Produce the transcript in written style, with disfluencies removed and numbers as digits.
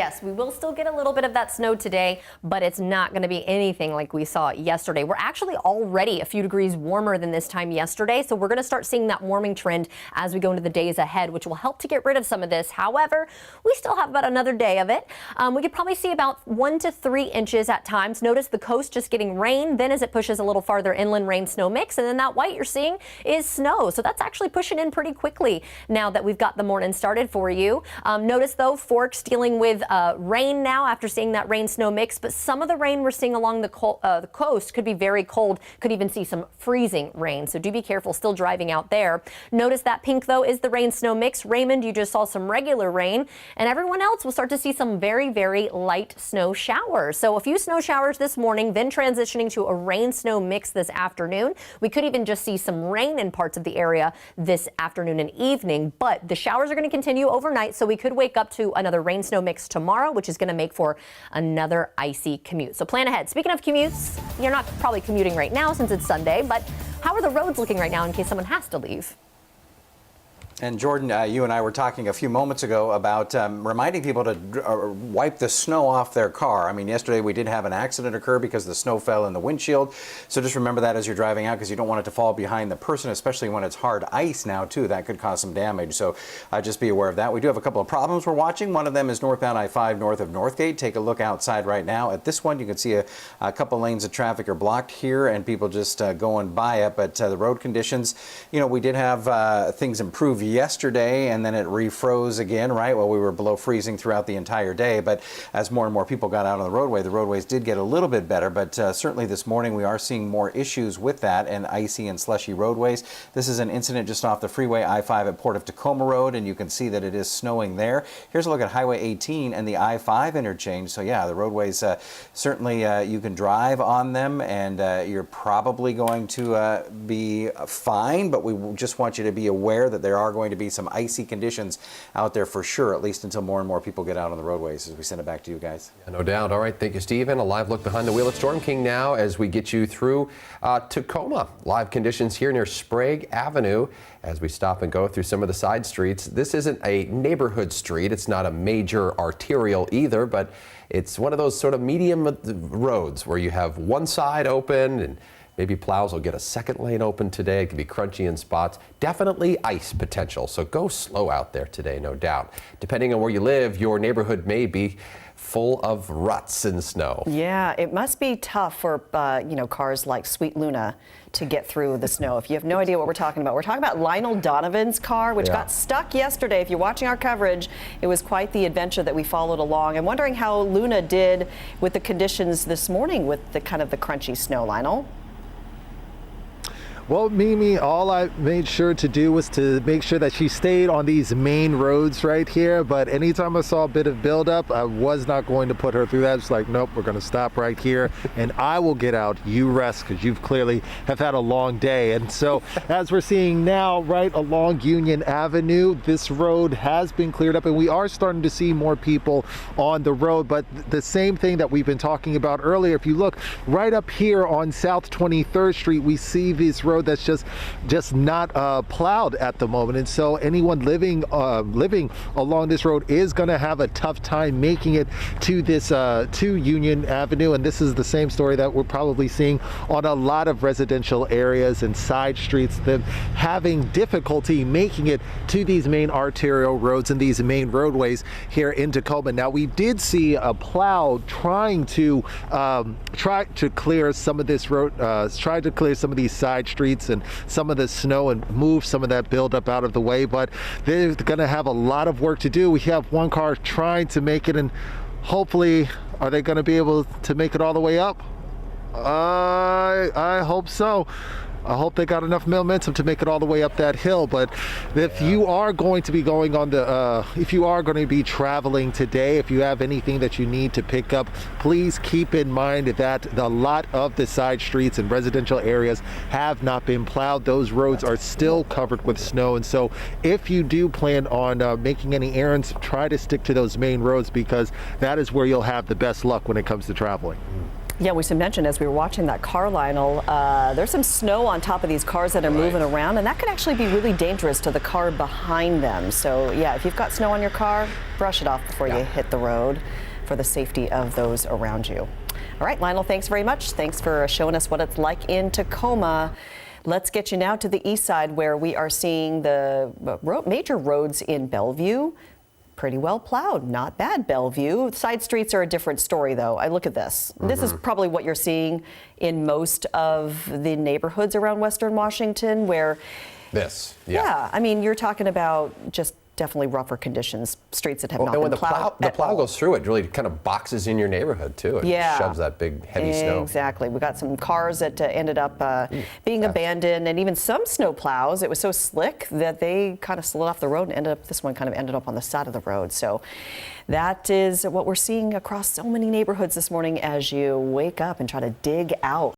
Yes, we will still get a little bit of that snow today, but it's not going to be anything like we saw yesterday. We're actually already a few degrees warmer than this time yesterday, so we're going to start seeing that warming trend as we go into the days ahead, which will help to get rid of some of this. However, we still have about another day of it. We could probably see about 1 to 3 inches at times. Notice the coast just getting rain. Then as it pushes a little farther inland, rain snow mix, and then that white you're seeing is snow. So that's actually pushing in pretty quickly now that we've got the morning started for you. Notice though, Forks dealing with rain now after seeing that rain snow mix, but some of the rain we're seeing along the coast could be very cold, could even see some freezing rain. So do be careful still driving out there. Notice that pink though is the rain snow mix. Raymond, you just saw some regular rain, and everyone else will start to see some very, very light snow showers. So a few snow showers this morning, then transitioning to a rain snow mix this afternoon. We could even just see some rain in parts of the area this afternoon and evening, but the showers are going to continue overnight, so we could wake up to another rain snow mix tomorrow, which is going to make for another icy commute. So plan ahead. Speaking of commutes, you're not probably commuting right now since it's Sunday, but how are the roads looking right now in case someone has to leave? And Jordan, you and I were talking a few moments ago about reminding people to wipe the snow off their car. I mean, yesterday we did have an accident occur because the snow fell in the windshield. So just remember that as you're driving out, because you don't want it to fall behind the person, especially when it's hard ice now, too. That could cause some damage. So just be aware of that. We do have a couple of problems we're watching. One of them is northbound I-5 north of Northgate. Take a look outside right now. At this one, you can see a couple lanes of traffic are blocked here and people just going by it. But the road conditions, you know, we did have things improve yesterday, and then it refroze again, right? Well, we were below freezing throughout the entire day, but as more and more people got out on the roadways did get a little bit better, but certainly this morning we are seeing more issues with that and icy and slushy roadways. This is an incident just off the freeway I-5 at Port of Tacoma Road, and you can see that it is snowing there. Here's a look at Highway 18 and the I-5 interchange. So yeah, the roadways, certainly you can drive on them, and you're probably going to be fine, but we just want you to be aware that there are going to be some icy conditions out there for sure, at least until more and more people get out on the roadways, as we send it back to you guys. Yeah, no doubt. All right. Thank you, Stephen. A live look behind the wheel at Storm King now as we get you through Tacoma. Live conditions here near Sprague Avenue as we stop and go through some of the side streets. This isn't a neighborhood street. It's not a major arterial either, but it's one of those sort of medium roads where you have one side open and maybe plows will get a second lane open today. It can be crunchy in spots. Definitely ice potential. So go slow out there today, no doubt. Depending on where you live, your neighborhood may be full of ruts and snow. Yeah, it must be tough for cars like Sweet Luna to get through the snow. If you have no idea what we're talking about Lionel Donovan's car, which got stuck yesterday. If you're watching our coverage, it was quite the adventure that we followed along. I'm wondering how Luna did with the conditions this morning with the kind of the crunchy snow, Lionel. Well, Mimi, all I made sure to do was to make sure that she stayed on these main roads right here. But anytime I saw a bit of buildup, I was not going to put her through that. It's like, nope, we're going to stop right here and I will get out. You rest, because you've clearly have had a long day. And so as we're seeing now, right along Union Avenue, this road has been cleared up and we are starting to see more people on the road. But the same thing that we've been talking about earlier, if you look right up here on South 23rd Street, we see this road that's just not plowed at the moment, and so anyone living along this road is going to have a tough time making it to this to Union Avenue. And this is the same story that we're probably seeing on a lot of residential areas and side streets, them having difficulty making it to these main arterial roads and these main roadways here in Tacoma. Now, we did see a plow trying to clear some of this road, try to clear some of these side streets and some of the snow and move some of that buildup out of the way, but they're going to have a lot of work to do. We have one car trying to make it, and hopefully, are they going to be able to make it all the way up? I hope so. I hope they got enough momentum to make it all the way up that hill. But if you are going to be going on the, if you are going to be traveling today, if you have anything that you need to pick up, please keep in mind that a lot of the side streets and residential areas have not been plowed. Those roads are still covered with snow. And so if you do plan on making any errands, try to stick to those main roads, because that is where you'll have the best luck when it comes to traveling. Yeah, we should mention as we were watching that car, Lionel, there's some snow on top of these cars that are moving around, and that could actually be really dangerous to the car behind them. So, yeah, if you've got snow on your car, brush it off before you hit the road for the safety of those around you. All right, Lionel, thanks very much. Thanks for showing us what it's like in Tacoma. Let's get you now to the east side where we are seeing the major roads in Bellevue. Pretty well plowed, not bad, Bellevue. Side streets are a different story, though. I look at this. This is probably what you're seeing in most of the neighborhoods around Western Washington, where I mean, you're talking about just definitely rougher conditions, streets that have not been plowed. The plow goes through it, really kind of boxes in your neighborhood too. It shoves that big heavy snow. Exactly. We got some cars that ended up being abandoned, and even some snow plows. It was so slick that they kind of slid off the road and ended up. This one kind of ended up on the side of the road. So that is what we're seeing across so many neighborhoods this morning as you wake up and try to dig out